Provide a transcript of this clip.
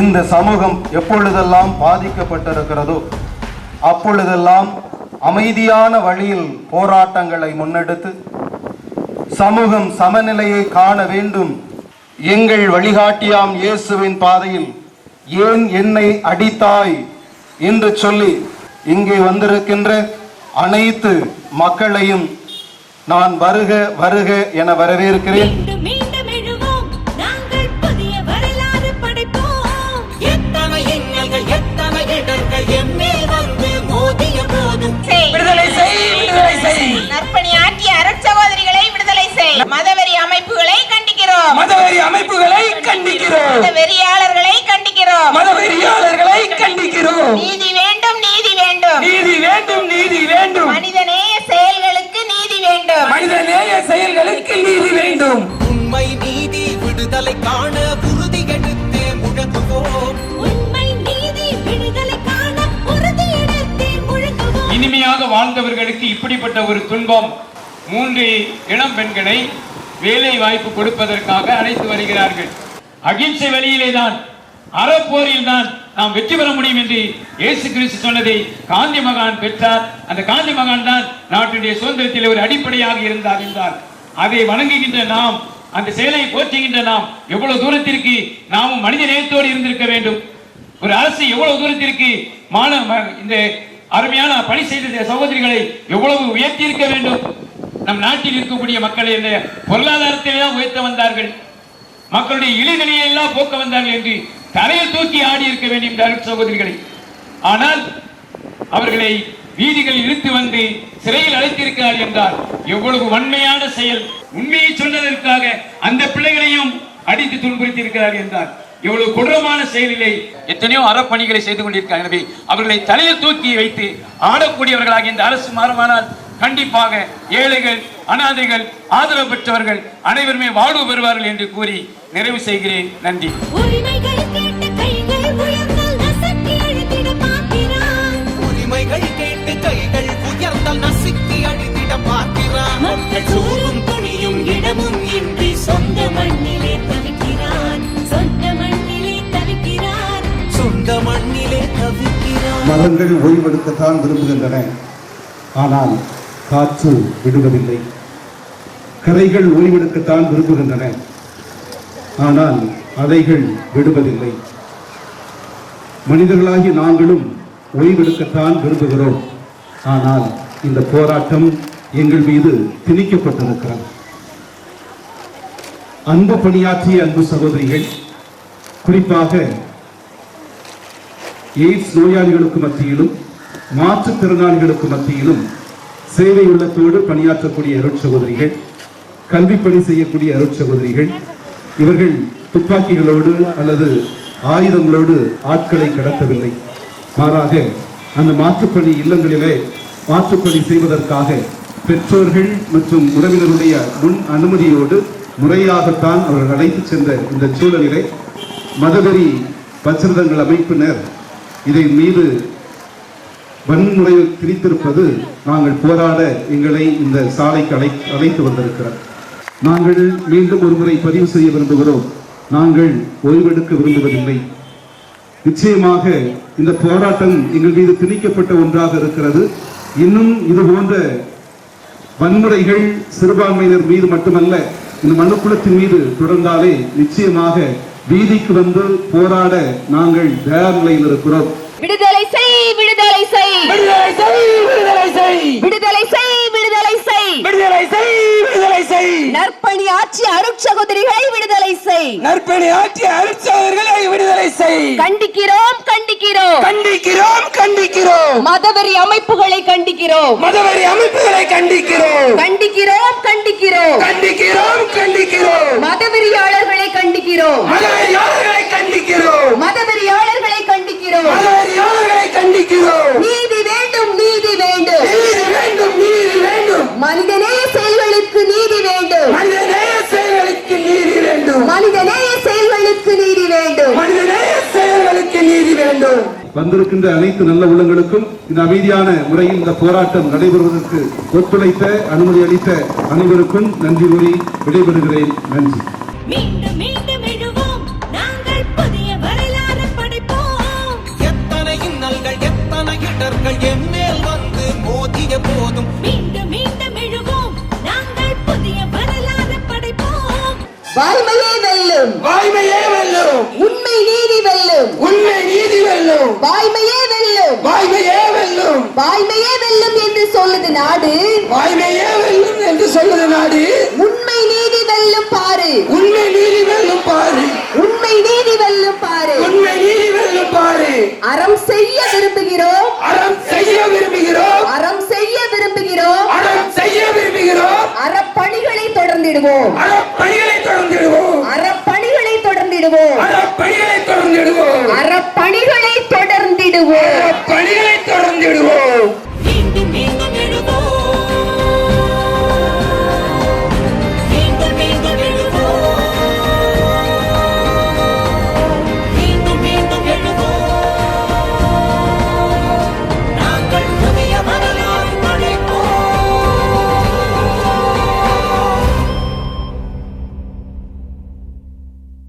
இந்த சமூகம் எப்பொழுதெல்லாம் பாதிக்கப்பட்டிருக்கிறதோ அப்பொழுதெல்லாம் அமைதியான வழியில் போராட்டங்களை முன்னெடுத்து சமூகம் சமநிலையை காண வேண்டும். எங்கள் வழிகாட்டியாம் இயேசுவின் பாதையில் ஏன் என்னை அடித்தாய் என்று சொல்லி இங்கே வந்திருக்கின்ற அனைத்து மக்களையும் நான் வருக வருக என வரவேற்கிறேன். நற்பணியாற்றிய அருட்சகோதரிகளை விடுதலை செய். மதவெறி அமைப்புகளை கண்டிக்கிறோம். மதவெறி அமைப்புகளை கண்டிக்கிறோம். மதவெறியாளர்களை கண்டிக்கிறோம். மதவெறியாளர்களை கண்டிக்கிறோம். நீதி வேண்டும், நீதி வேண்டும், நீதி வேண்டும், நீதி வேண்டும். மனிதநேய செயல்களுக்கு நீதி வேண்டும். மனிதநேய செயல்களுக்கு நீதி வேண்டும். உண்மை நீதி விடுதலை காண உறுதி எடுத்தே முழங்குவோம். உண்மை நீதி விடுதலை காண உறுதி எடுத்தே முழங்குவோம். இனிமையாக வாழ்ந்தவர்களுக்கு இப்படிப்பட்ட ஒரு துன்பம் 3 இளம் பெண்களை வேலை வாய்ப்பு கொடுப்பதற்காக அழைத்து வருகிறார்கள். அகிம்சை வழியிலே தான், அறப்போரில் தான் நாம் வெற்றி பெற முடியும் என்று இயேசு கிறிஸ்து சொன்னதை காந்தி மகான் பெற்றார். அந்த காந்தி மகான் தான் நாட்டுடைய சுதந்திரத்தில் ஒரு அடிப்படையாக இருந்தார் என்றார். அதை வணங்குகின்ற நாம், அந்த செயலை போற்றுகின்ற நாம் எவ்வளவு தூரத்திற்கு நாமும் மனித நேயத்தோடு இருந்திருக்க வேண்டும். ஒரு அரசு எவ்வளவு தூரத்திற்கு இந்த அருமையான பணி செய்த சகோதரிகளை எவ்வளவு உயர்த்தி இருக்க வேண்டும். நம் நாட்டில் இருக்கக்கூடிய மக்களை பொருளாதாரத்திலே உயர்த்த வந்தார்கள், மக்களுடைய இளைநிலையை எல்லாம் போக்க வந்தார்கள் என்று தலையில் தூக்கி ஆடி இருக்க வேண்டும் இந்த சகோதரிகளை. ஆனால் அவர்களை வீதிகளில் இழுத்து வந்து சிறையில் அழைத்திருக்கிறார் என்றால் எவ்வளவு வன்மையான செயல். உண்மையை சொன்னதற்காக அந்த பிள்ளைகளையும் அடித்து துன்புறுத்தி இருக்கிறார் என்றார் எவ்வளவு கொடூரமான செயலிலே எத்தனையோ அறப்பணிகளை செய்து கொண்டிருக்கிறார். எனவே அவர்களை தலையில் தூக்கி வைத்து ஆடக்கூடியவர்களாக இந்த அரசு மாறுமானால் கண்டிப்பாக ஏழைகள், அனாதைகள், ஆதரவு பெற்றவர்கள் அனைவருமே வாழ்வு பெறுவார்கள் என்று கூறி நிறைவு செய்கிறேன். நன்றி. உரிமைகள் கேட்டு கைகள் உயர்ந்தால் நசுக்கி அழித்திட பார்க்கிறான். மக்கள் சூரும் துணியும் இடமும் இன்றி சொந்த மண்ணிலே தவிக்கிறான். சொந்த மண்ணிலே தவிக்கிறான். சொந்த மண்ணிலே தவிக்கிறான். மரங்கள் ஓய்வெடுக்கத்தான் விரும்புகின்றன, ஆனால் காற்று விடுவதில்லை. கரைகள் ஓய்வெடுக்கத்தான் விரும்புகின்றன, ஆனால் அலைகள் விடுவதில்லை. மனிதர்களாகி நாங்களும் ஓய்வெடுக்கத்தான் விரும்புகிறோம், ஆனால் இந்த போராட்டம் எங்கள் மீது திணிக்கப்பட்டிருக்கிறது. அன்பு பணியாற்றிய அன்பு சகோதரிகள், குறிப்பாக எய்ட்ஸ் நோயாளிகளுக்கு மத்தியிலும் மாற்றுத்திறனாளிகளுக்கு மத்தியிலும் சேவை உள்ளத்தோடு பணியாற்றக்கூடிய அருட்சகோதரிகள், கல்வி பணி செய்யக்கூடிய அருட்சகோதரிகள், இவர்கள் துப்பாக்கிகளோடு அல்லது ஆயுதங்களோடு ஆட்களை கடத்தவில்லை. மாறாக அந்த மாற்றுப்பணி இல்லங்களிலே மாற்றுப்பணி செய்வதற்காக பெற்றோர்கள் மற்றும் உறவினருடைய முன் அனுமதியோடு முறையாகத்தான் அவர்கள் அழைத்து சென்ற இந்த சூழலிலே மதவெறி பச்சரதங்கள் அமைப்பினர் இதை மீது வன்முறையில் திணித்திருப்பது நாங்கள் போராட எங்களை இந்த சாலைக்கு அழைத்து வந்திருக்கிறார். நாங்கள் மீண்டும் ஒருமுறை பதிவு செய்ய விரும்புகிறோம். நாங்கள் ஓய்வெடுக்க விரும்புவதில்லை. நிச்சயமாக இந்த போராட்டம் எங்கள் மீது திணிக்கப்பட்ட ஒன்றாக இருக்கிறது. இன்னும் இது போன்ற வன்முறைகள் சிறுபான்மையினர் மீது மட்டுமல்ல, இந்த மனுக்குலத்தின் மீது தொடர்ந்தாலே நிச்சயமாக வீதிக்கு வந்து போராட நாங்கள் தயார் நிலையில் இருக்கிறோம். விடுதலை செய், விடுதலை செய், விடுதலை செய், விடுதலை செய், விடுதலை செய், விடுதலை செய், விடுதலை செய், விடுதலை செய். நற்பணி ஆற்றிய அருட்சகோதரிகளை விடுதலை செய். நற்பணி ஆற்றிய அருட்சகோதரிகளை விடுதலை செய். கண்டிக்கிறோம், கண்டிக்கிறோம், கண்டிக்கிறோம், கண்டிக்கிறோம். மதவெறி அமைப்புகளை கண்டிக்கிறோம். மதவெறி அமைப்புகளை கண்டிக்கிறோம். கண்டிக்கிறோம், கண்டிக்கிறோம், கண்டிக்கிறோம், கண்டிக்கிறோம். மதவெறியாளர்களை கண்டிக்கிறோம். மதவெறியாளர்களை கண்டிக்கிறோம். மதவெறியாளர்களை கண்டிக்கிறோம். மதவெறியாளர்களை கண்டிக்கிறோம். நீதி வேண்டும், நீதி வேண்டும், நீதி வேண்டும், நீதி வேண்டும். மனிதநேய செயல்களுக்கு நீதி வேண்டும். மனிதநேய செயல்களுக்கு நீதி வேண்டும். மனிதநேய செயல்களுக்கு நீதி வேண்டும். மனிதநேய செயல்களுக்கு நீதி வேண்டும். வந்திருக்கின்ற அனைத்து நல்ல உள்ளங்களுக்கும் இந்த அமைதியான முறையில் இந்த போராட்டம் நடைபெறுவதற்கு ஒத்துழைத்த அனுமதி அளித்த அனைவருக்கும் நன்றி கூறி விடைபெறுகிறேன். நன்றி. மீண்டும் மீண்டும் எழுவோம் நாங்கள் புதிய வரலாறு வாய்மையே வெல்லும் வாய்மையே வெல்லும் வாய்மையே வெல்லும் என்று சொல்லுது நாடு வாய்மையே வெல்லும் என்று சொல்லுது நாடு உண்மை நீதி வெல்லும் பாரு உண்மை நீதி வெல்லும் பாரு உண்மை நீதி வெல்லும் பாரு உண்மை நீதி வெல்லும் பாரு அறம் செய்ய விரும்புகிறோம் அறம் செய்ய விரும்புகிறோம் அறம் செய்ய விரும்புகிறோம் அறம் செய்ய விரும்புகிறோம் அறப்பணிகளை தொடர்ந்திடுவோம் அறப்பணி